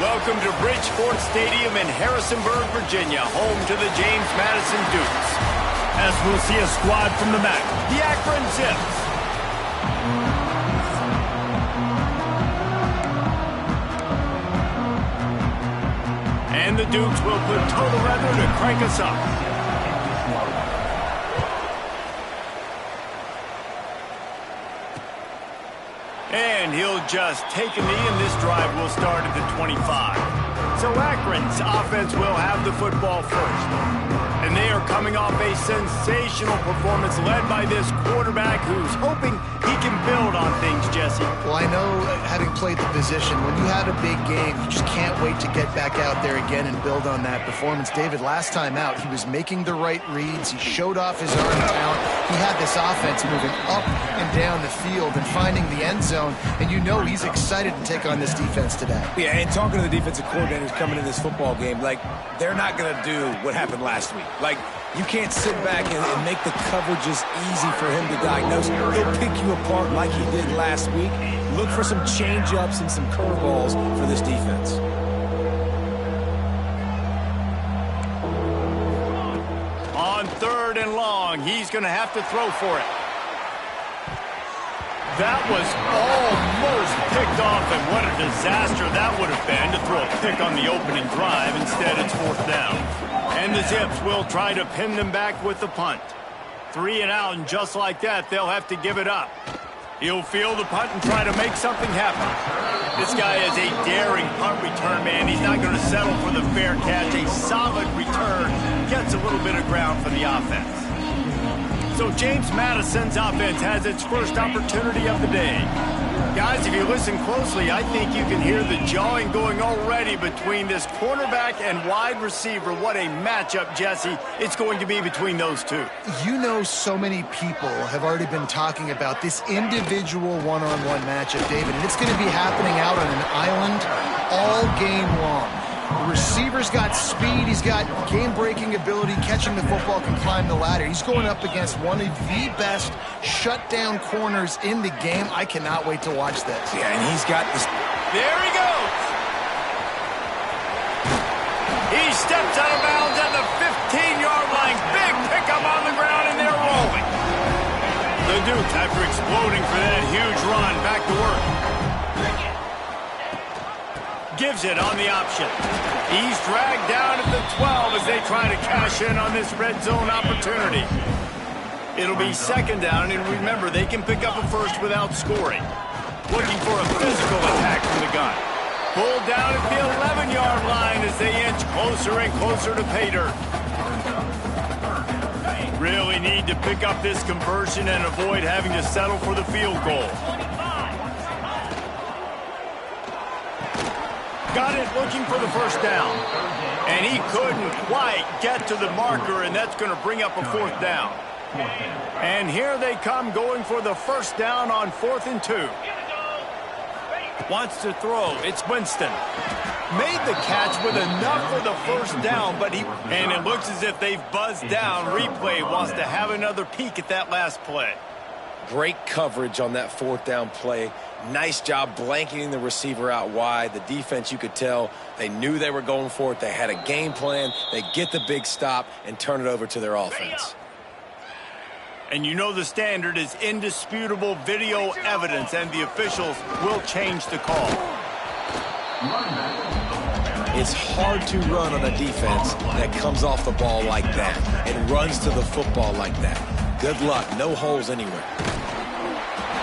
Welcome to Bridgeport Stadium in Harrisonburg, Virginia, home to the James Madison Dukes. As we'll see a squad from the MAC, the Akron Zips. And the Dukes will put total weather to crank us up. And he'll just take a knee, and this drive will start at the 25. So Akron's offense will have the football first. And they are coming off a sensational performance led by this quarterback who's hoping he can build on things, Jesse. Well, I know, having played the position, when you had a big game, you just can't wait to get back out there again and build on that performance. David, last time out, he was making the right reads. He showed off his arm talent. He had this offense moving up and down the field and finding the end zone. And you know he's excited to take on this defense today. Yeah, and talking to the defensive coordinators coming in this football game, like, they're not going to do what happened last week. Like, you can't sit back and make the coverages easy for him to diagnose. He'll pick you apart like he did last week. Look for some change-ups and some curveballs for this defense. On 3rd and long, he's going to have to throw for it. That was almost picked off, and what a disaster that would have been to throw a pick on the opening drive. Instead, it's 4th down. And the Zips will try to pin them back with the punt. 3 and out, and just like that, they'll have to give it up. He'll field the punt and try to make something happen. This guy is a daring punt return man. He's not going to settle for the fair catch. A solid return gets a little bit of ground for the offense. So James Madison's offense has its first opportunity of the day. Guys, if you listen closely, I think you can hear the jawing going already between this cornerback and wide receiver. What a matchup, Jesse, it's going to be between those two. You know, so many people have already been talking about this individual one-on-one matchup, David, and it's going to be happening out on an island all game long. The receiver's got speed, he's got game-breaking ability, catching the football, can climb the ladder. He's going up against one of the best shutdown corners in the game. I cannot wait to watch this. Yeah, and he's got this. There he goes. He steps out of bounds at the 15-yard line. Big pickup on the ground, and they're rolling. The Dukes, after exploding for that huge run, back to work. Gives it on the option. He's dragged down at the 12 as they try to cash in on this red zone opportunity. It'll be 2nd down, and remember, they can pick up a first without scoring. Looking for a physical attack from the gun. Pulled down at the 11-yard line as they inch closer and closer to pay dirt. Really need to pick up this conversion and avoid having to settle for the field goal. Got it, looking for the first down. And he couldn't quite get to the marker, and that's going to bring up a 4th down. And here they come, going for the first down on 4th and 2. Wants to throw. It's Winston. Made the catch with enough for the first down, but and it looks as if they've buzzed down. Replay wants to have another peek at that last play. Great coverage on that 4th down play. Nice job blanketing the receiver out wide. The defense, you could tell, they knew they were going for it. They had a game plan. They get the big stop and turn it over to their offense. And you know the standard is indisputable video evidence, and the officials will change the call. It's hard to run on a defense that comes off the ball like that and runs to the football like that. Good luck. No holes anywhere.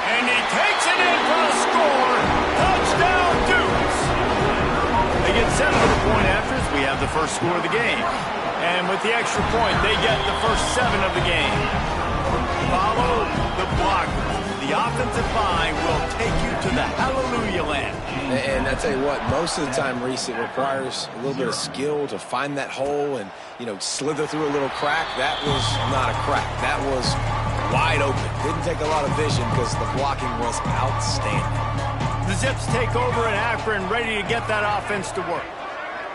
And he takes it in for a score. Touchdown, Dukes. They get 7 to the point after as we have the first score of the game. And with the extra point, they get the first 7 of the game. Follow the block. The offensive line will take you to the hallelujah land. And I tell you what, most of the time, Reese, it requires a little bit of skill to find that hole and, you know, slither through a little crack. That was not a crack. That was wide open. Didn't take a lot of vision because the blocking was outstanding. The Zips take over in Akron, ready to get that offense to work.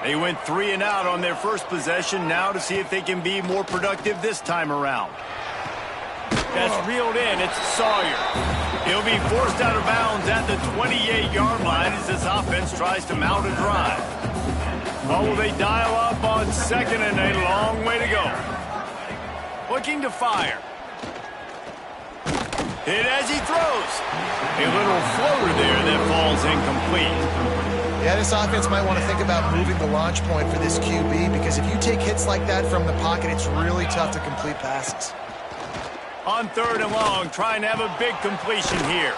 They went 3 and out on their first possession, now to see if they can be more productive this time around. That's reeled in. It's Sawyer. He'll be forced out of bounds at the 28-yard line as this offense tries to mount a drive. What will they dial up on second and a long way to go? Looking to fire. Hit as he throws. A little floater there that falls incomplete. Yeah, this offense might want to think about moving the launch point for this QB, because if you take hits like that from the pocket, it's really tough to complete passes. On third and long, trying to have a big completion here.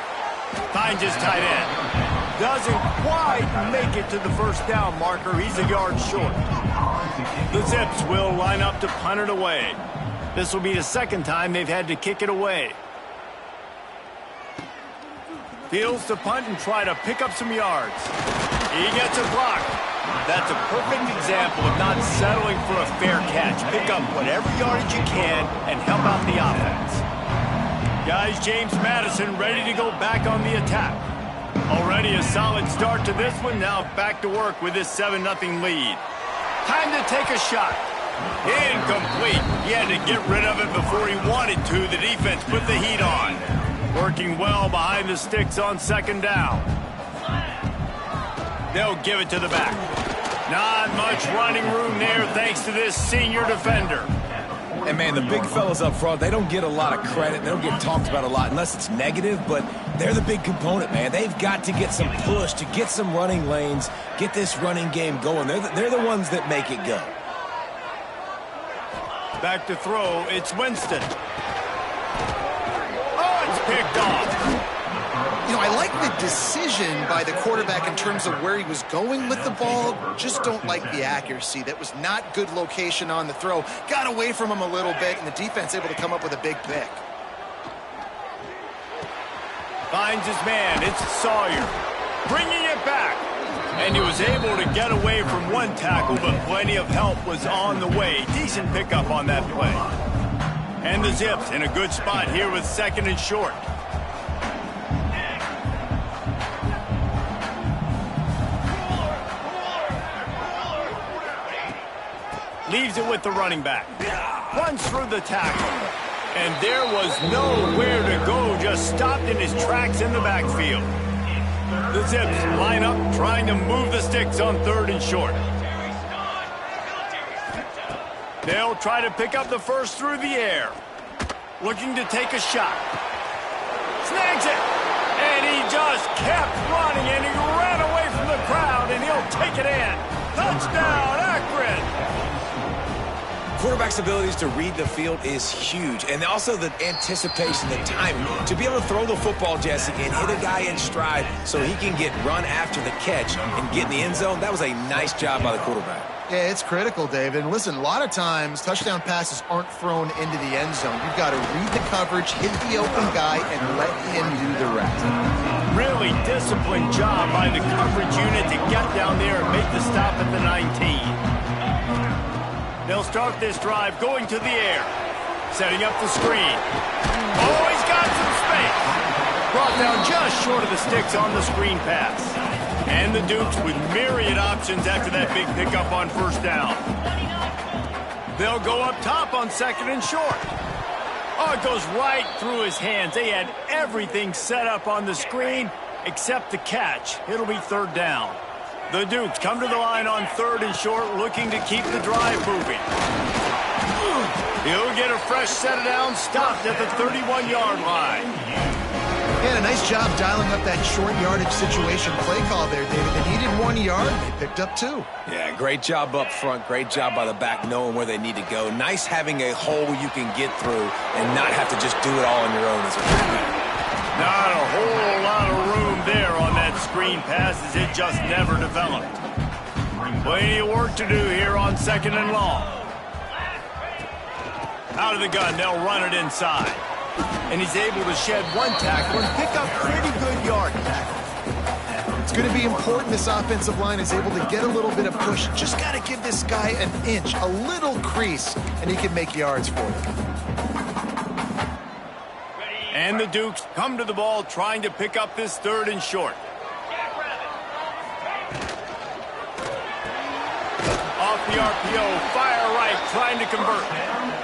Finds his tight end. Doesn't quite make it to the first down marker. He's a yard short. The Zips will line up to punt it away. This will be the second time they've had to kick it away. Fields to punt and try to pick up some yards. He gets a block. That's a perfect example of not settling for a fair catch. Pick up whatever yardage you can and help out the offense. Guys, James Madison ready to go back on the attack. Already a solid start to this one. Now back to work with this 7-0 lead. Time to take a shot. Incomplete. He had to get rid of it before he wanted to. The defense put the heat on. Working well behind the sticks on second down. They'll give it to the back. Not much running room there thanks to this senior defender. And, man, the big fellas up front, they don't get a lot of credit. They don't get talked about a lot unless it's negative, but they're the big component, man. They've got to get some push, to get some running lanes, get this running game going. They're the ones that make it go. Back to throw, it's Winston. Oh, it's picked off. You know, I like the decision by the quarterback in terms of where he was going with the ball. Just don't like the accuracy. That was not good location on the throw. Got away from him a little bit, and the defense able to come up with a big pick. Finds his man. It's Sawyer. Bringing it back. And he was able to get away from one tackle, but plenty of help was on the way. Decent pickup on that play. And the Zips in a good spot here with second and short. Leaves it with the running back. Runs through the tackle. And there was nowhere to go. Just stopped in his tracks in the backfield. The Zips line up, trying to move the sticks on third and short. They'll try to pick up the first through the air. Looking to take a shot. Snags it. And he just kept running, and he ran away from the crowd, and he'll take it in. Touchdown, Akron. Quarterback's abilities to read the field is huge, and also the anticipation, the timing. To be able to throw the football, Jesse, and hit a guy in stride so he can get run after the catch and get in the end zone, that was a nice job by the quarterback. Yeah, it's critical, David. And listen, a lot of times touchdown passes aren't thrown into the end zone. You've got to read the coverage, hit the open guy, and let him do the rest. Really disciplined job by the coverage unit to get down there and make the stop at the 19. They'll start this drive going to the air. Setting up the screen. Oh, he's got some space. Brought down just short of the sticks on the screen pass. And the Dukes with myriad options after that big pickup on first down. They'll go up top on second and short. Oh, it goes right through his hands. They had everything set up on the screen except the catch. It'll be third down. The Dukes come to the line on third and short, looking to keep the drive moving. He'll get a fresh set of downs, stopped at the 31-yard line. Yeah, a nice job dialing up that short yardage situation play call there, David. They needed 1 yard, they picked up 2. Yeah, great job up front, great job by the back knowing where they need to go. Nice having a hole you can get through and not have to just do it all on your own as a quarterback. Not a whole lot of room there on that screen pass as it just never developed. Plenty of work to do here on second and long. Out of the gun, they'll run it inside. And he's able to shed one tackle and pick up pretty good yardage. It's going to be important this offensive line is able to get a little bit of push. Just got to give this guy an inch, a little crease, and he can make yards for you. And the Dukes come to the ball trying to pick up this third and short. Off the RPO, fire right, trying to convert.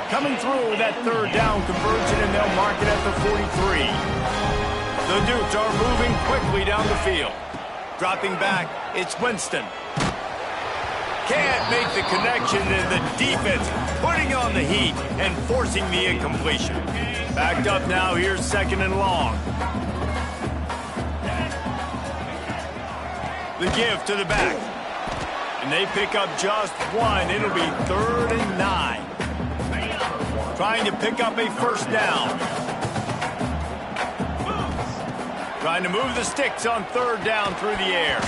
Coming through with that third down conversion, and they'll mark it at the 43. The Dukes are moving quickly down the field. Dropping back, it's Winston. Can't make the connection, and the defense putting on the heat and forcing the incompletion. Backed up now, here's 2nd and long. The give to the back. And they pick up just one. It'll be 3rd and 9. Trying to pick up a 1st down. Trying to move the sticks on 3rd down through the air.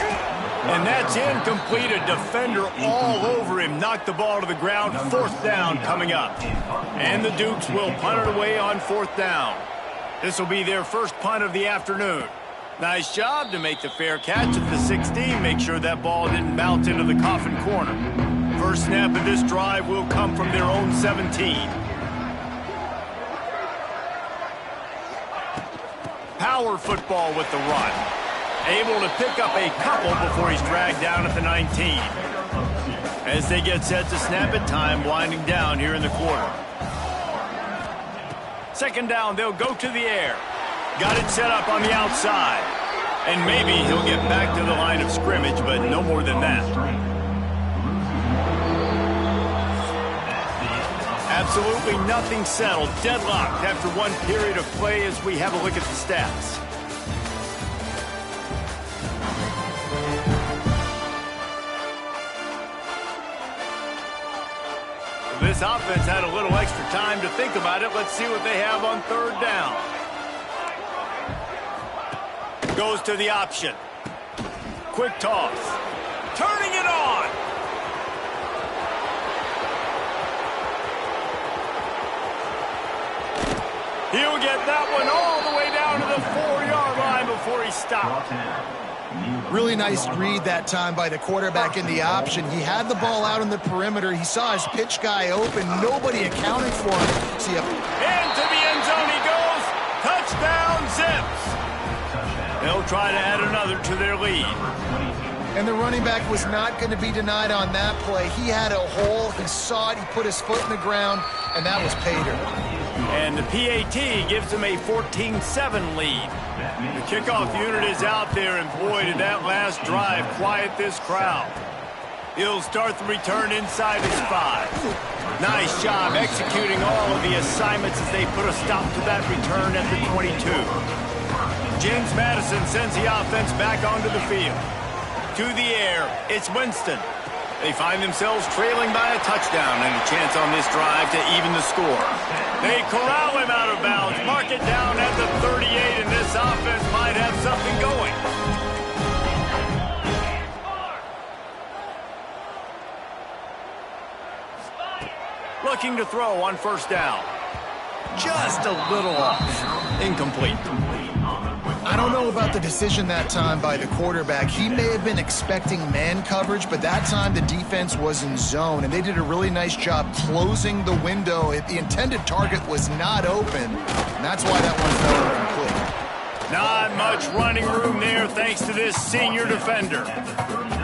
And that's incomplete. A defender all over him. Knocked the ball to the ground. 4th down coming up. And the Dukes will punt it away on 4th down. This will be their first punt of the afternoon. Nice job to make the fair catch at the 16. Make sure that ball didn't bounce into the coffin corner. First snap of this drive will come from their own 17. Power football with the run. Able to pick up a couple before he's dragged down at the 19. As they get set to snap it, time winding down here in the quarter. 2nd down, they'll go to the air. Got it set up on the outside. And maybe he'll get back to the line of scrimmage, but no more than that. Absolutely nothing settled. Deadlocked after one period of play as we have a look at the stats. This offense had a little extra time to think about it. Let's see what they have on 3rd down. Goes to the option. Quick toss. Turning it on. He'll get that one all the way down to the 4-yard line before he stopped. Really nice read that time by the quarterback in the option. He had the ball out on the perimeter. He saw his pitch guy open. Nobody accounted for him. See ya. Into the end zone he goes. Touchdown, Zips. They'll try to add another to their lead. And the running back was not going to be denied on that play. He had a hole. He saw it. He put his foot in the ground, and that was Pater. And the PAT gives him a 14-7 lead. The kickoff unit is out there, and boy, did that last drive quiet this crowd. He'll start the return inside his 5. Nice job executing all of the assignments as they put a stop to that return at the 22. James Madison sends the offense back onto the field. To the air, it's Winston. They find themselves trailing by a touchdown and a chance on this drive to even the score. They corral him out of bounds, mark it down at the 38, and this offense might have something going. Looking to throw on 1st down. Just a little off. Incomplete. I don't know about the decision that time by the quarterback. He may have been expecting man coverage, but that time the defense was in zone, and they did a really nice job closing the window. The intended target was not open, and that's why that one's not incomplete. Not much running room there thanks to this senior defender.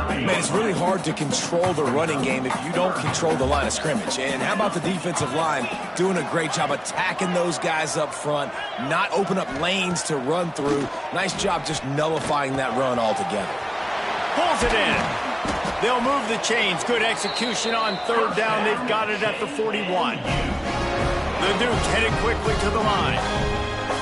Man, it's really hard to control the running game if you don't control the line of scrimmage. And how about the defensive line doing a great job attacking those guys up front, not open up lanes to run through. Nice job just nullifying that run altogether. Pulls it in. They'll move the chains. Good execution on 3rd down. They've got it at the 41. The Dukes headed quickly to the line.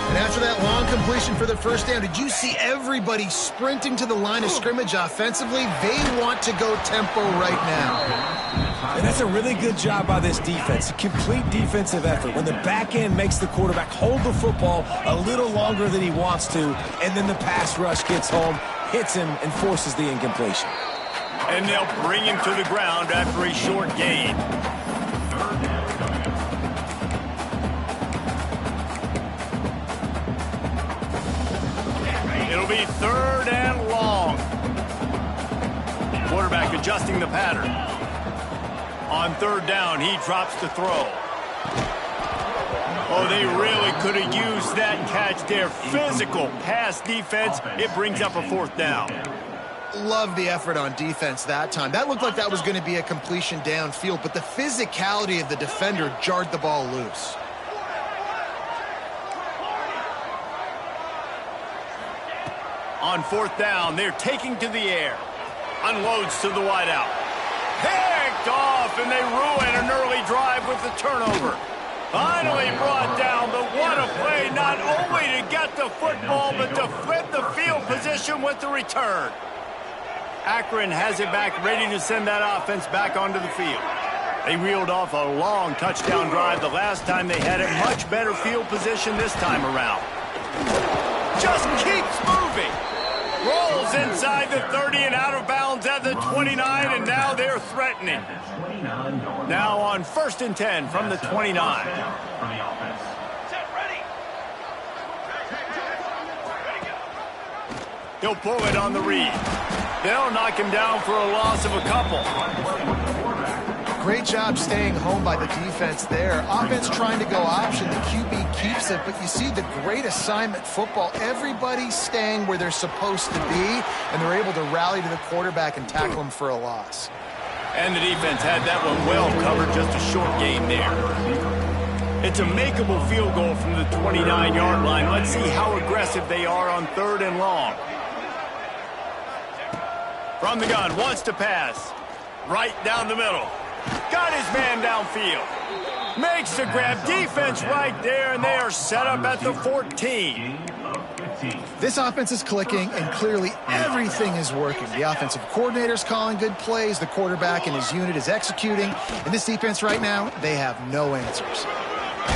And after that long completion for the 1st down, did you see everybody sprinting to the line of scrimmage offensively? They want to go tempo right now. And that's a really good job by this defense. A complete defensive effort. When the back end makes the quarterback hold the football a little longer than he wants to, and then the pass rush gets home, hits him, and forces the incompletion. And they'll bring him to the ground after a short gain. It'll be 3rd and long. Quarterback adjusting the pattern. On 3rd down, he drops to throw. Oh, they really could have used that catch there. Physical pass defense. It brings up a 4th down. Love the effort on defense that time. That looked like that was going to be a completion downfield, but the physicality of the defender jarred the ball loose. On 4th down, they're taking to the air. Unloads to the wideout. Picked off, and they ruin an early drive with the turnover. Finally brought down, but what a play, not only to get the football, but to flip the field position with the return. Akron has it back, ready to send that offense back onto the field. They reeled off a long touchdown drive the last time they had it. Much better field position this time around. Just keeps moving. Rolls inside the 30 and out of bounds at the 29, and now they're threatening. Now on 1st and 10 from the 29. He'll pull it on the read. They'll knock him down for a loss of a couple. Great job staying home by the defense there. Offense trying to go option. The QB keeps it, but you see the great assignment football. Everybody's staying where they're supposed to be, and they're able to rally to the quarterback and tackle him for a loss. And the defense had that one well covered, just a short gain there. It's a makeable field goal from the 29-yard line. Let's see how aggressive they are on 3rd and long. From the gun, wants to pass. Right down the middle. Got his man downfield. Makes the grab. Defense right there, and they are set up at the 14. This offense is clicking, and clearly everything is working. The offensive coordinator's calling good plays. The quarterback and his unit is executing. And this defense right now, they have no answers.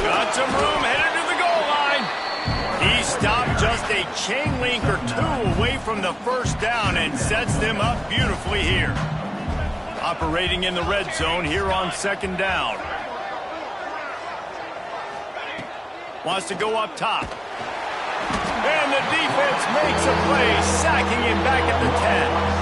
Got some room, headed to the goal line. He stopped just a chain link or two away from the first down and sets them up beautifully here. Operating in the red zone here on 2nd down. Wants to go up top. And the defense makes a play, sacking him back at the 10.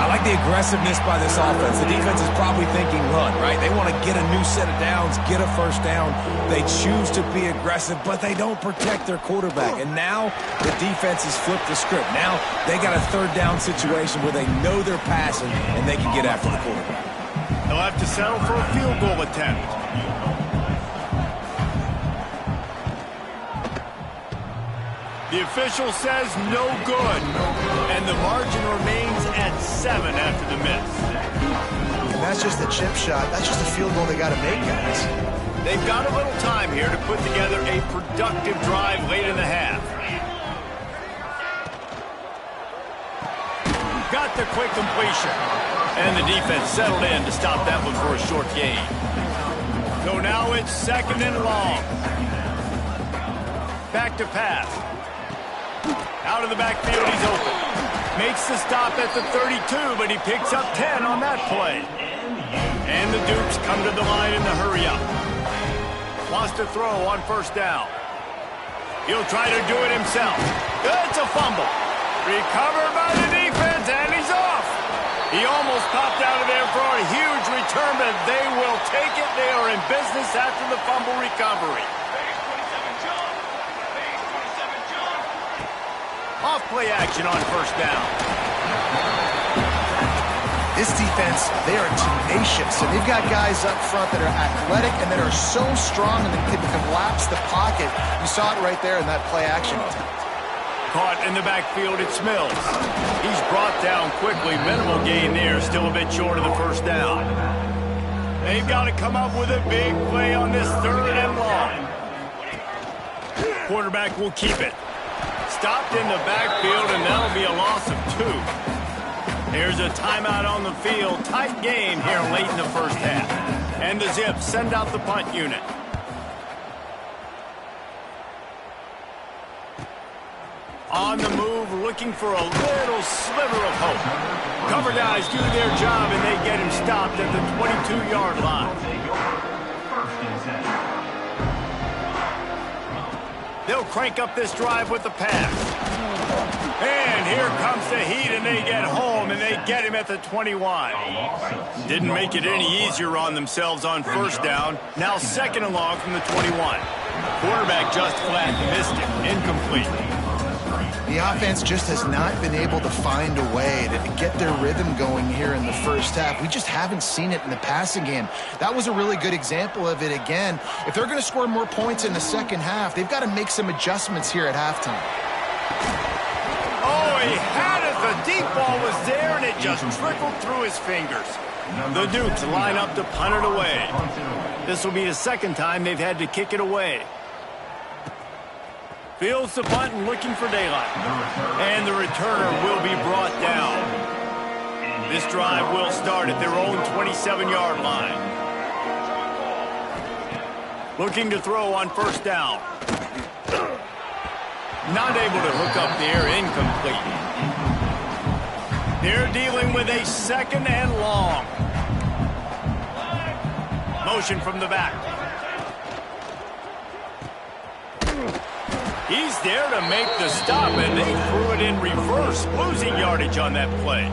I like the aggressiveness by this offense. The defense is probably thinking run, right? They want to get a new set of downs, get a first down. They choose to be aggressive, but they don't protect their quarterback. And now the defense has flipped the script. Now they got a 3rd down situation where they know they're passing and they can get after the quarterback. They'll have to settle for a field goal attempt. The official says no good, and the margin remains at 7 after the miss. And that's just a chip shot. That's just a field goal they got to make, guys. They've got a little time here to put together a productive drive late in the half. Got the quick completion, and the defense settled in to stop that one for a short gain. So now it's 2nd and long. Back to pass. Out of the backfield, he's open. Makes the stop at the 32, but he picks up 10 on that play. And the Dukes come to the line in the hurry-up. Wants to throw on 1st down. He'll try to do it himself. It's a fumble. Recovered by the defense, and he's off. He almost popped out of there for a huge return, but they will take it. They are in business after the fumble recovery. Off play action on 1st down. This defense, they are tenacious, and they've got guys up front that are athletic and that are so strong and that can collapse the pocket. You saw it right there in that play action attempt. Caught in the backfield, it's Mills. He's brought down quickly. Minimal gain there, still a bit short of the 1st down. They've got to come up with a big play on this 3rd and long. Quarterback will keep it. Stopped in the backfield, and that'll be a loss of 2. There's a timeout on the field. Tight game here late in the 1st half. And the Zips send out the punt unit. On the move, looking for a little sliver of hope. Cover guys do their job, and they get him stopped at the 22-yard line. They'll crank up this drive with the pass. And here comes the heat, and they get home, and they get him at the 21. Didn't make it any easier on themselves on 1st down. Now 2nd and long from the 21. Quarterback just flat missed it. Incomplete. The offense just has not been able to find a way to get their rhythm going here in the 1st half. We just haven't seen it in the passing game. That was a really good example of it again. If they're going to score more points in the 2nd half, they've got to make some adjustments here at halftime. Oh, he had it. The deep ball was there, and it just trickled through his fingers. The Dukes line up to punt it away. This will be the second time they've had to kick it away. Fields the punt and looking for daylight. And the returner will be brought down. This drive will start at their own 27-yard line. Looking to throw on first down. Not able to hook up there, incomplete. They're dealing with a second and long. Motion from the back. He's there to make the stop, and they threw it in reverse, losing yardage on that play.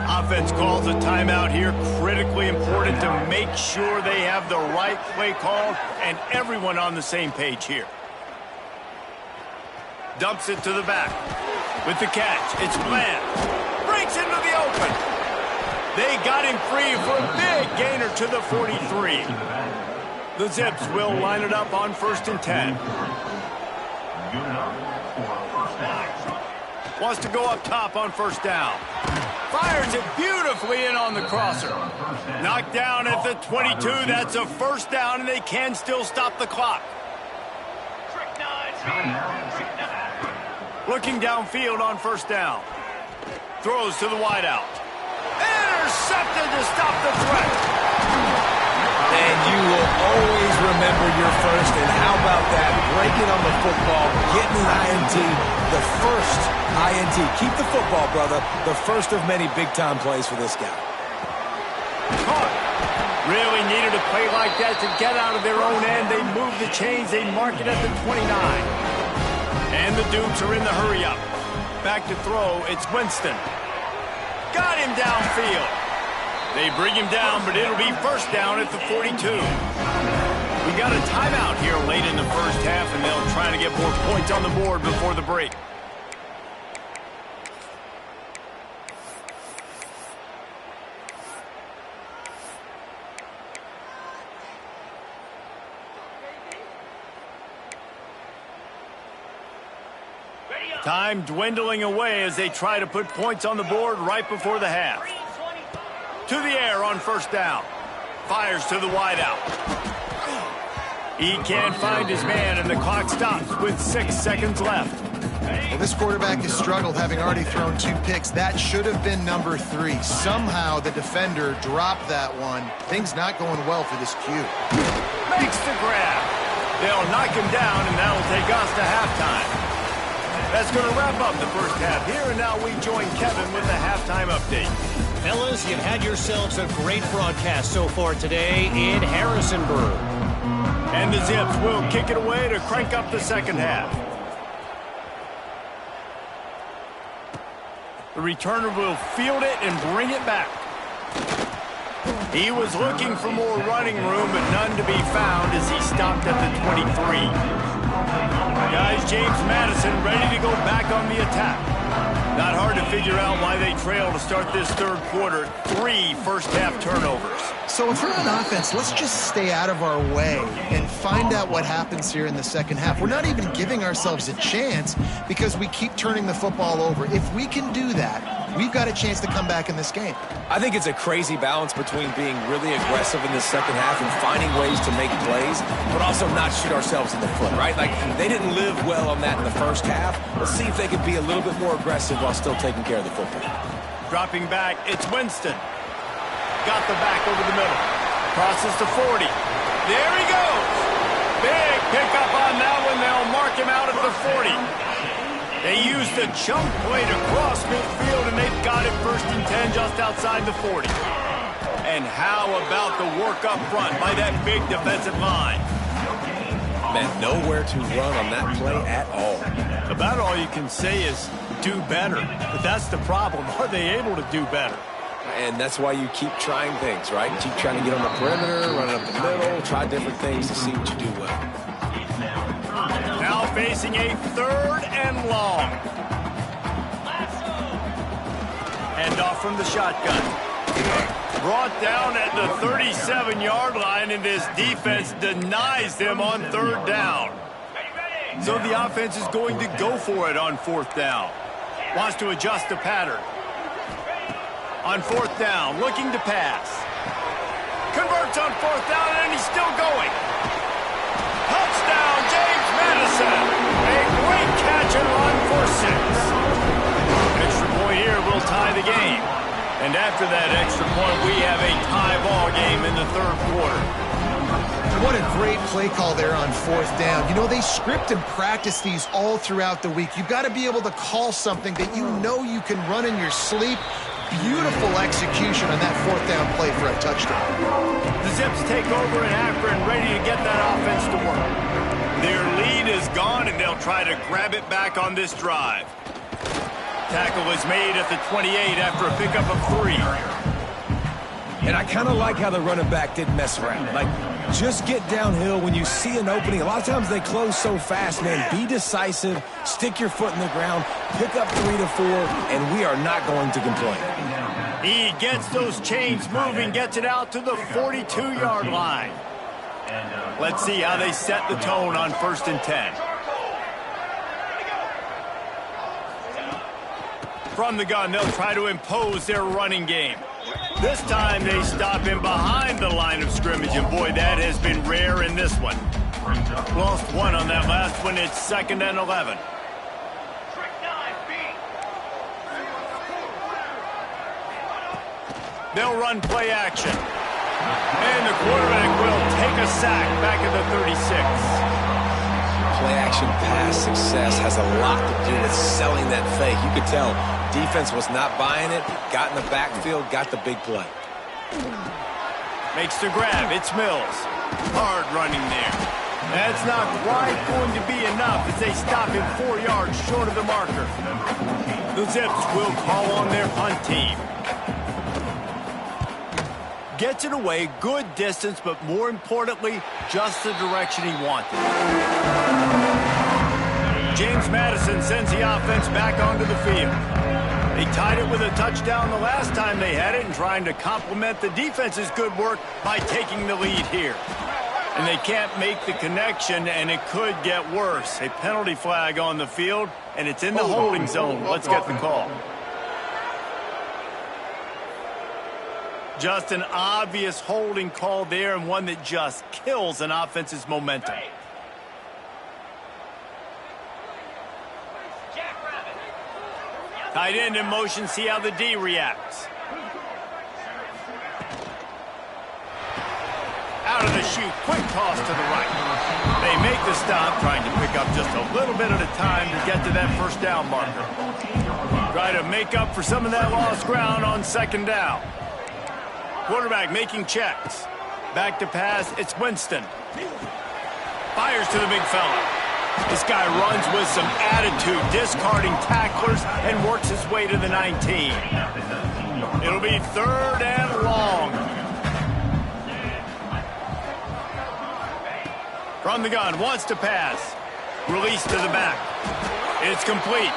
Offense calls a timeout here, critically important to make sure they have the right play called and everyone on the same page here. Dumps it to the back. With the catch, it's Bland. Breaks into the open. They got him free for a big gainer to the 43. The Zips will line it up on 1st and 10. Wants to go up top on first down. Fires it beautifully in on the crosser. Knocked down at the 22. That's a first down, and they can still stop the clock. Looking downfield on first down. Throws to the wideout. Intercepted to stop the threat. And you will always remember your first. And how about that? Breaking on the football, getting an INT, the first INT. Keep the football, brother. The first of many big-time plays for this guy. Caught. Really needed a play like that to get out of their own end. They move the chains. They mark it at the 29. And the Dukes are in the hurry-up. Back to throw. It's Winston. Got him downfield. They bring him down, but it'll be first down at the 42. We got a timeout here late in the first half, and they'll try to get more points on the board before the break. Time dwindling away as they try to put points on the board right before the half. To the air on first down. Fires to the wideout. He can't find his man, and the clock stops with 6 seconds left. Well, this quarterback has struggled, having already thrown 2 picks. That should have been number 3. Somehow the defender dropped that one. Things not going well for this Q. Makes the grab. They'll knock him down, and that'll take us to halftime. That's going to wrap up the first half here, and now we join Kevin with the halftime update. Fellas, you've had yourselves a great broadcast so far today in Harrisonburg. And the Zips will kick it away to crank up the second half. The returner will field it and bring it back. He was looking for more running room, but none to be found as he stopped at the 23. Guys, James Madison ready to go back on the attack. Not hard to figure out why they trail to start this third quarter. 3 first-half turnovers. So if we're on offense, let's just stay out of our way and find out what happens here in the second half. We're not even giving ourselves a chance because we keep turning the football over. If we can do that, we've got a chance to come back in this game. I think it's a crazy balance between being really aggressive in the second half and finding ways to make plays, but also not shoot ourselves in the foot, right? Like, they didn't live well on that in the first half. Let's see if they can be a little bit more aggressive while still taking care of the football. Dropping back, it's Winston. Got the back over the middle. Crosses to 40. There he goes. Big pickup on that one. They'll mark him out at the 40. They used a chunk play to cross midfield, and they've got it 1st and 10 just outside the 40. And how about the work up front by that big defensive line? Man, nowhere to run on that play at all. About all you can say is do better. But that's the problem. Are they able to do better? And that's why you keep trying things, right? Keep trying to get on the perimeter, run up the middle, try different things to see what you do well. Now facing a 3rd and long. Hand off from the shotgun. Brought down at the 37-yard line, and this defense denies them on 3rd down. So the offense is going to go for it on 4th down. Wants to adjust the pattern. On fourth down, looking to pass. Converts on fourth down, and he's still going. Touchdown, James Madison. A great catch and run for 6. Extra point here will tie the game. And after that extra point, we have a tie ball game in the third quarter. What a great play call there on fourth down. You know, they script and practice these all throughout the week. You've got to be able to call something that you know you can run in your sleep. Beautiful execution on that fourth down play for a touchdown. The Zips take over in Akron, ready to get that offense to work. Their lead is gone, and they'll try to grab it back on this drive. Tackle is made at the 28 after a pickup of 3. And I kind of like how the running back didn't mess around. Like, just get downhill when you see an opening. A lot of times they close so fast, man. Be decisive, stick your foot in the ground, pick up 3 to 4, and we are not going to complain. He gets those chains moving, gets it out to the 42-yard line. Let's see how they set the tone on 1st and 10. From the gun, they'll try to impose their running game. This time they stop him behind the line of scrimmage, and boy, that has been rare in this one. Lost 1 on that last one. It's 2nd and 11. They'll run play action. And the quarterback will take a sack back at the 36. Play action pass success has a lot to do with selling that fake. You could tell defense was not buying it, got in the backfield, got the big play. Makes the grab. It's Mills. Hard running there. That's not quite going to be enough as they stop him 4 yards short of the marker. The Zips will call on their punt team. Gets it away, good distance, but more importantly, just the direction he wanted. James Madison sends the offense back onto the field. They tied it with a touchdown the last time they had it and trying to complement the defense's good work by taking the lead here. And they can't make the connection, and it could get worse. A penalty flag on the field, and it's in the holding zone. Let's get the call. Just an obvious holding call there, and one that just kills an offense's momentum. Tight end in motion, see how the D reacts. Out of the chute, quick toss to the right. They make the stop, trying to pick up just a little bit at a time to get to that first down marker. Try to make up for some of that lost ground on 2nd down. Quarterback making checks. Back to pass, it's Winston. Fires to the big fella. This guy runs with some attitude, discarding tacklers, and works his way to the 19. It'll be 3rd and long. From the gun, wants to pass. Release to the back. It's complete.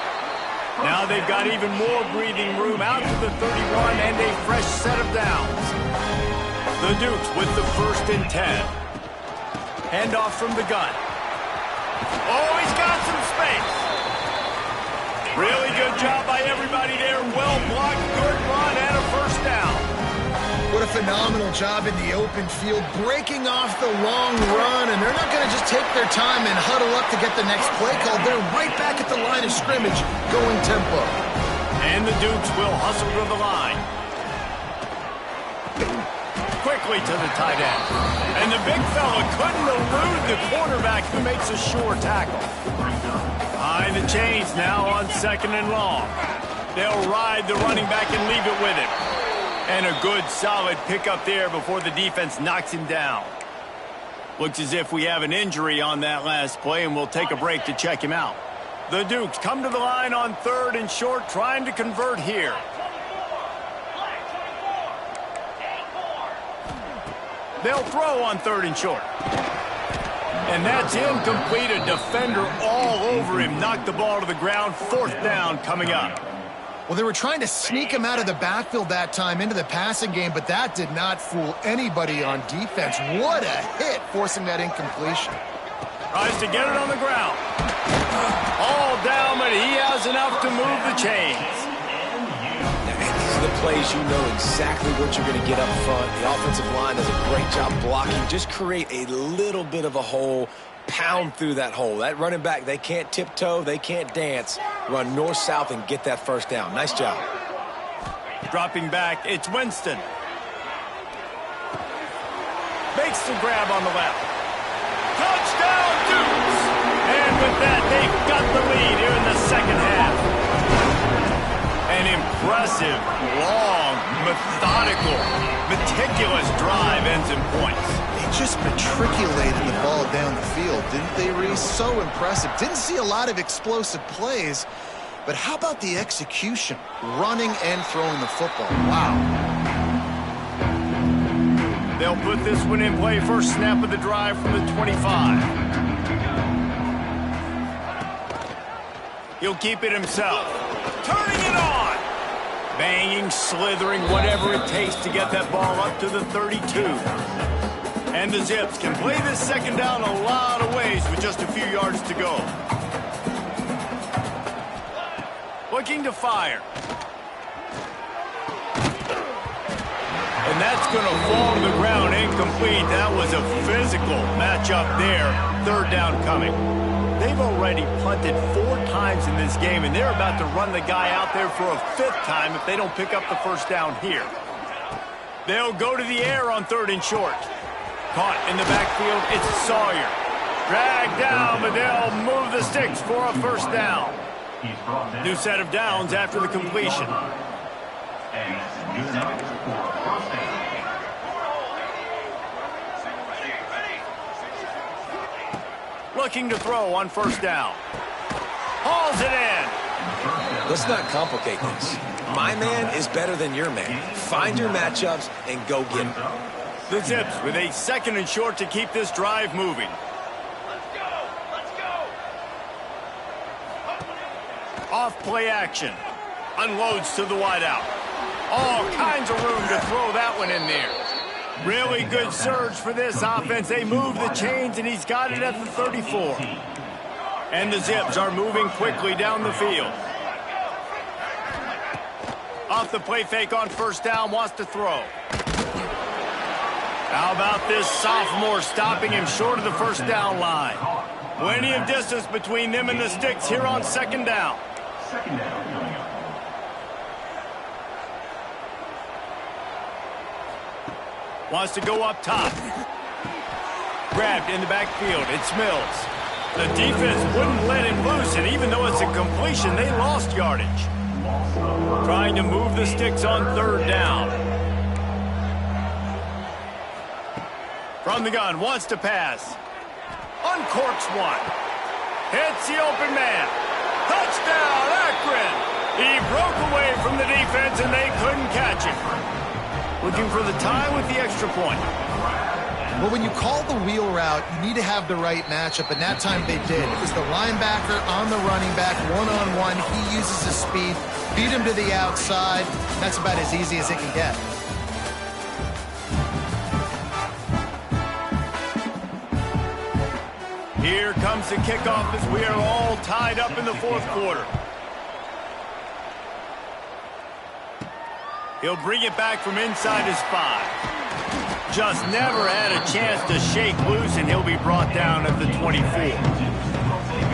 Now they've got even more breathing room out to the 31 and a fresh set of downs. The Dukes with the 1st and 10. Handoff from the gun. Oh, he's got some space. Really good job by everybody there. Well blocked, good run, and a first down. What a phenomenal job in the open field, breaking off the long run, and they're not going to just take their time and huddle up to get the next play call. They're right back at the line of scrimmage, going tempo. And the Dukes will hustle to the line. Quickly to the tight end. And the big fella couldn't elude the quarterback who makes a sure tackle. Behind the chains now on 2nd and long. They'll ride the running back and leave it with him. And a good, solid pickup there before the defense knocks him down. Looks as if we have an injury on that last play, and we'll take a break to check him out. The Dukes come to the line on 3rd and short, trying to convert here. They'll throw on 3rd and short. And that's incomplete. A defender all over him. Knocked the ball to the ground. 4th down coming up. Well, they were trying to sneak him out of the backfield that time into the passing game, but that did not fool anybody on defense. What a hit, forcing that incompletion. Tries to get it on the ground. All down, but he has enough to move the chains. the plays, you know exactly what you're going to get up front. The offensive line does a great job blocking. Just create a little bit of a hole, pound through that hole. That running back, they can't tiptoe, they can't dance. Run north-south and get that first down. Nice job. Dropping back, it's Winston. Makes the grab on the left. Touchdown, Dukes! And with that, they've got the lead here in the second half. An impressive, long, methodical, meticulous drive ends in points. They just matriculated the ball down the field, didn't they, Reese? So impressive. Didn't see a lot of explosive plays, but how about the execution? Running and throwing the football. Wow. They'll put this one in play. First snap of the drive from the 25. He'll keep it himself. Turning it on. Banging, slithering, whatever it takes to get that ball up to the 32. And the Zips can play this second down a lot of ways with just a few yards to go. Looking to fire. And that's going to fall to the ground incomplete. That was a physical matchup there. Third down coming. They've already punted 4 times in this game, and they're about to run the guy out there for a 5th time if they don't pick up the first down here. They'll go to the air on 3rd and short. Caught in the backfield, it's Sawyer. Dragged down, but they'll move the sticks for a first down. New set of downs after the completion. Looking to throw on first down. Hauls it in. Let's not complicate this. My man is better than your man. Find your matchups and go get them. The Zips with a 2nd and short to keep this drive moving. Off play action. Unloads to the wideout. All kinds of room to throw that one in there. Really good surge for this offense. They move the chains, and he's got it at the 34. And the Zips are moving quickly down the field. Off the play fake on first down, wants to throw. How about this sophomore stopping him short of the first down line? Plenty of distance between them and the sticks here on 2nd down. Wants to go up top. Grabbed in the backfield. It's Mills. The defense wouldn't let him loose, and even though it's a completion, they lost yardage. Trying to move the sticks on 3rd down. From the gun, wants to pass. Uncorks one. Hits the open man. Touchdown, Akron! He broke away from the defense, and they couldn't catch him. Looking for the tie with the extra point. Well, when you call the wheel route, you need to have the right matchup, and that time they did. It was the linebacker on the running back, one-on-one. He uses his speed, beat him to the outside. That's about as easy as it can get. Here comes the kickoff as we are all tied up in the 4th quarter. He'll bring it back from inside his 5. Just never had a chance to shake loose, and he'll be brought down at the 24.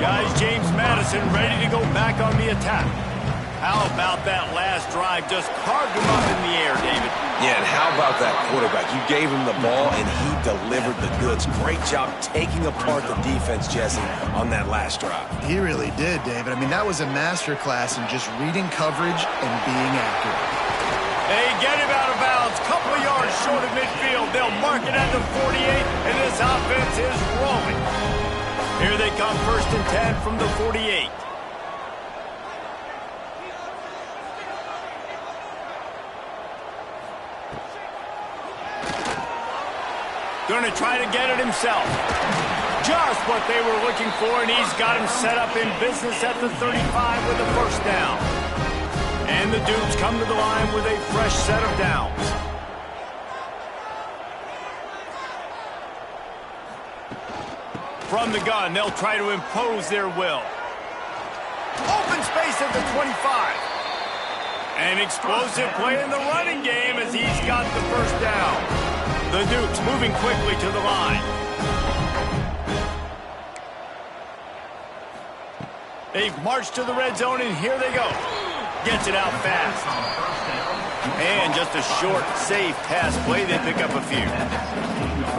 Guys, James Madison ready to go back on the attack. How about that last drive? Just carved him up in the air, David. Yeah, and how about that quarterback? You gave him the ball, and he delivered the goods. Great job taking apart the defense, Jesse, on that last drive. He really did, David. I mean, that was a masterclass in just reading coverage and being accurate. They get him out of bounds, couple of yards short of midfield. They'll mark it at the 48, and this offense is rolling. Here they come, 1st and 10 from the 48. Going to try to get it himself. Just what they were looking for, and he's got him set up in business at the 35 with a first down. And the Dukes come to the line with a fresh set of downs. From the gun, they'll try to impose their will. Open space at the 25. An explosive play in the running game as he's got the first down. The Dukes moving quickly to the line. They've marched to the red zone, and here they go. Gets it out fast. And just a short, safe pass play. They pick up a few.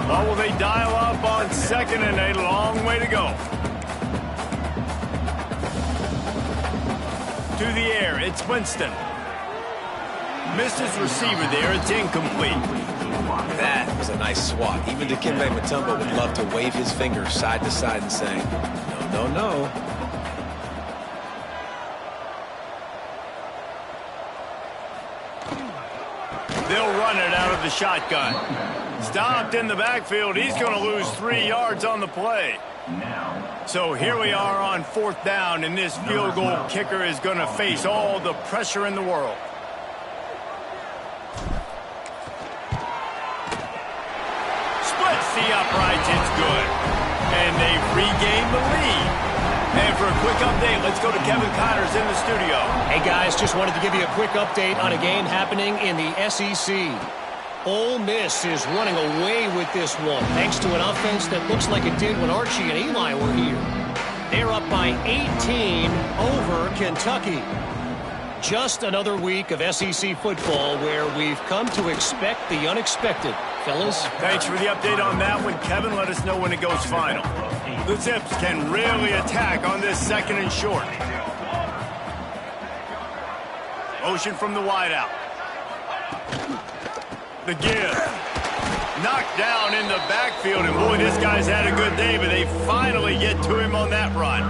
Well, will they dial up on second and a long way to go? To the air, it's Winston. Missed his receiver there, it's incomplete. That was a nice swat. Even Dikembe Mutombo would love to wave his finger side to side and say, no, no, no. They'll run it out of the shotgun. Stopped in the backfield. He's going to lose 3 yards on the play. So here we are on 4th down, and this field goal kicker is going to face all the pressure in the world. Splits the uprights. It's good. And they've regained the lead. And for a quick update, let's go to Kevin Connors in the studio. Hey, guys, just wanted to give you a quick update on a game happening in the SEC. Ole Miss is running away with this one, thanks to an offense that looks like it did when Archie and Eli were here. They're up by 18 over Kentucky. Just another week of SEC football where we've come to expect the unexpected. Fellas? Thanks for the update on that one, Kevin. Let us know when it goes final. The Zips can really attack on this second and short. Motion from the wideout. The give. Knocked down in the backfield, and boy, this guy's had a good day, but they finally get to him on that run.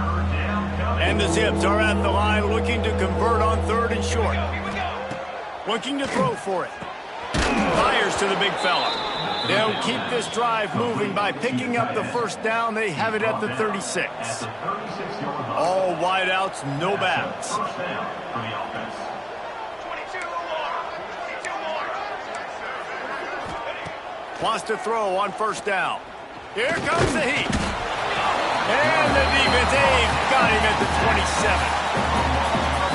And the Zips are at the line looking to convert on 3rd and short. Looking to throw for it. Fires to the big fella. They'll keep this drive moving by picking up the first down. They have it at the 36. All wideouts, no backs. Wants to throw on 1st down. Here comes the heat. And the defense, they've got him at the 27.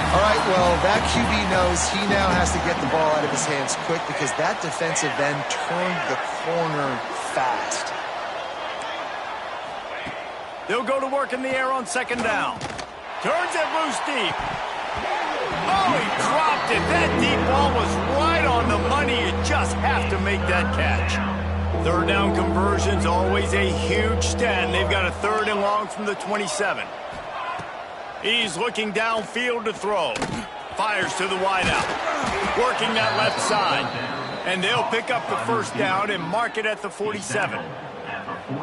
All right, well, that QB knows he now has to get the ball out of his hands quick because that defensive end turned the corner fast. They'll go to work in the air on 2nd down. Turns it loose deep. Oh, he dropped it. That deep ball was right on the money. You just have to make that catch. 3rd down conversion's always a huge stat. They've got a 3rd and long from the 27. He's looking downfield to throw. Fires to the wideout. Working that left side. And they'll pick up the first down and mark it at the 47.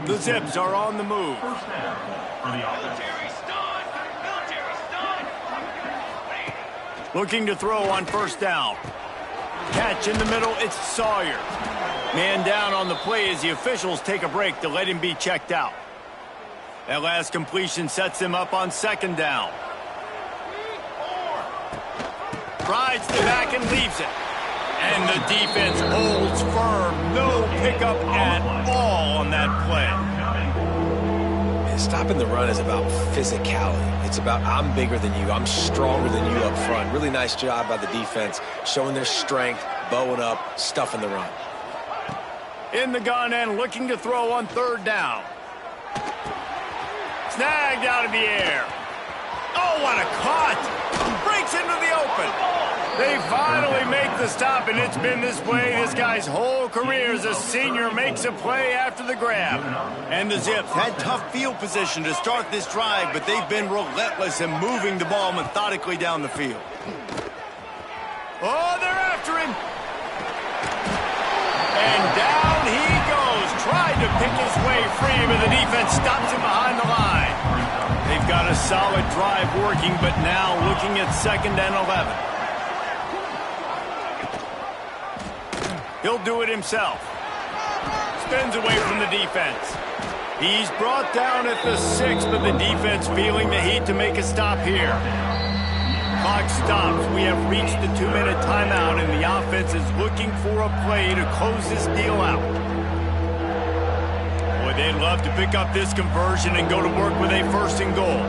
The Zips are on the move. Looking to throw on 1st down. Catch in the middle, it's Sawyer. Man down on the play as the officials take a break to let him be checked out. That last completion sets him up on 2nd down. Rides the back and leaves it. And the defense holds firm. No pickup at all on that play. Stopping the run is about physicality. It's about I'm bigger than you. I'm stronger than you up front. Really nice job by the defense, showing their strength, bowing up, stuffing the run. In the gun and looking to throw on 3rd down. Snagged out of the air. Oh, what a caught. Breaks into the open. They finally make the stop, and it's been this way this guy's whole career as a senior makes a play after the grab. And the Zips had tough field position to start this drive, but they've been relentless in moving the ball methodically down the field. Oh, they're after him. And down he goes. Tried to pick his way free, but the defense stops him behind the line. They've got a solid drive working, but now looking at 2nd and 11. He'll do it himself. Spins away from the defense. He's brought down at the 6, but the defense feeling the heat to make a stop here. Clock stops. We have reached the 2-minute timeout, and the offense is looking for a play to close this deal out. Boy, they'd love to pick up this conversion and go to work with a 1st and goal.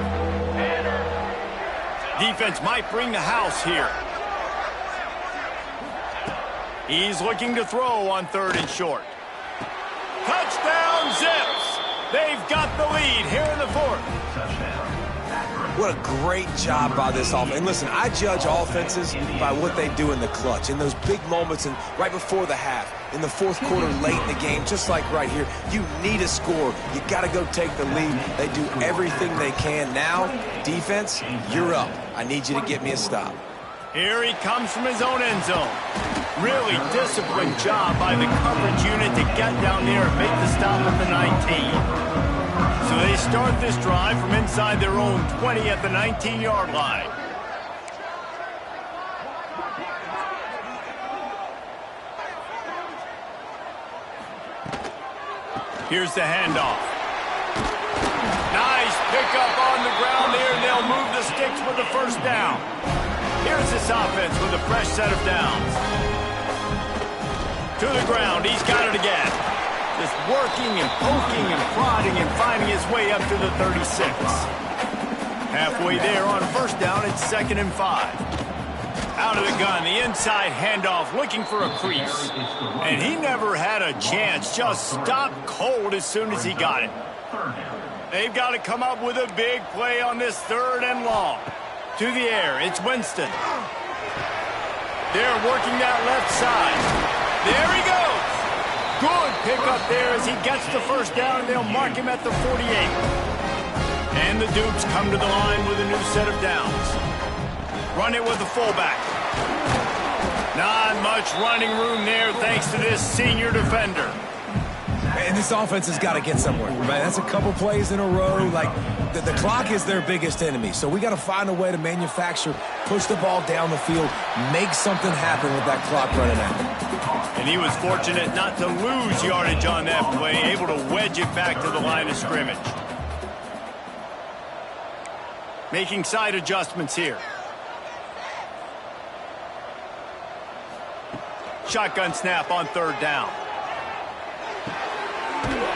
Defense might bring the house here. He's looking to throw on 3rd and short. Touchdown, Zips! They've got the lead here in the 4th. What a great job by this offense. And listen, I judge offenses by what they do in the clutch, in those big moments and right before the half, in the 4th quarter, late in the game, just like right here. You need a score. You got to go take the lead. They do everything they can. Now, defense, you're up. I need you to get me a stop. Here he comes from his own end zone. Really disciplined job by the coverage unit to get down there and make the stop at the 19. So they start this drive from inside their own 20 at the 19-yard line. Here's the handoff. Nice pickup on the ground there, and they'll move the sticks with the 1st down. Here's this offense with a fresh set of downs. To the ground, he's got it again. Just working and poking and prodding and finding his way up to the 36. Halfway there on 1st down, it's 2nd and 5. Out of the gun, the inside handoff, looking for a crease. And he never had a chance, just stopped cold as soon as he got it. They've got to come up with a big play on this 3rd and long. To the air, it's Winston. They're working that left side. There he goes. Good pickup there as he gets the 1st down, and they'll mark him at the 48. And the Dukes come to the line with a new set of downs. Run it with the fullback. Not much running room there thanks to this senior defender. And this offense has got to get somewhere, right? That's a couple plays in a row. Like, the clock is their biggest enemy. So we got to find a way to manufacture, push the ball down the field, make something happen with that clock running out. And he was fortunate not to lose yardage on that play, able to wedge it back to the line of scrimmage. Making side adjustments here. Shotgun snap on 3rd down.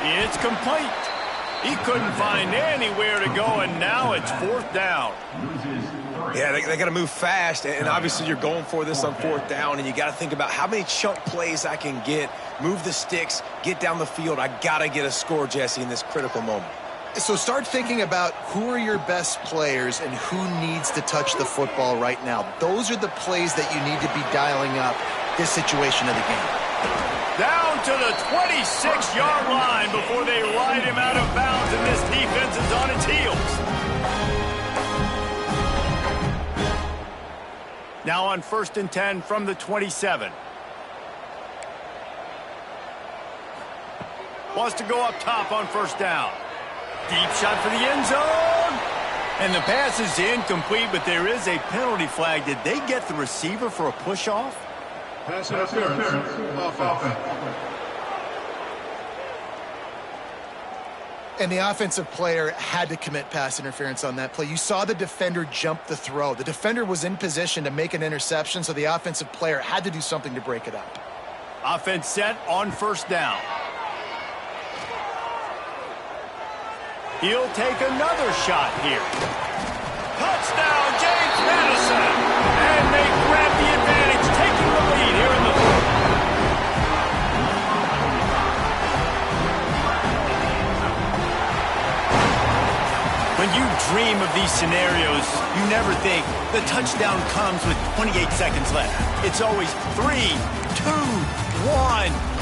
It's complete. He couldn't find anywhere to go, and now it's 4th down. Yeah, they got to move fast, and obviously you're going for this on 4th down, and you got to think about how many chunk plays I can get, move the sticks, get down the field. I got to get a score, Jesse, in this critical moment. So start thinking about who are your best players and who needs to touch the football right now. Those are the plays that you need to be dialing up this situation of the game. Down to the 26-yard line before they ride him out of bounds, and this defense is on its heels. Now on 1st and 10 from the 27. Wants to go up top on 1st down. Deep shot for the end zone. And the pass is incomplete, but there is a penalty flag. Did they get the receiver for a push-off? Pass interference. Offense. And the offensive player had to commit pass interference on that play. You saw the defender jump the throw. The defender was in position to make an interception, so the offensive player had to do something to break it up. Offense set on 1st down. He'll take another shot here. Touchdown, James Madison! And they grab the advantage, taking the lead here in the 4th. When you dream of these scenarios, you never think the touchdown comes with 28 seconds left. It's always 3, 2, 1.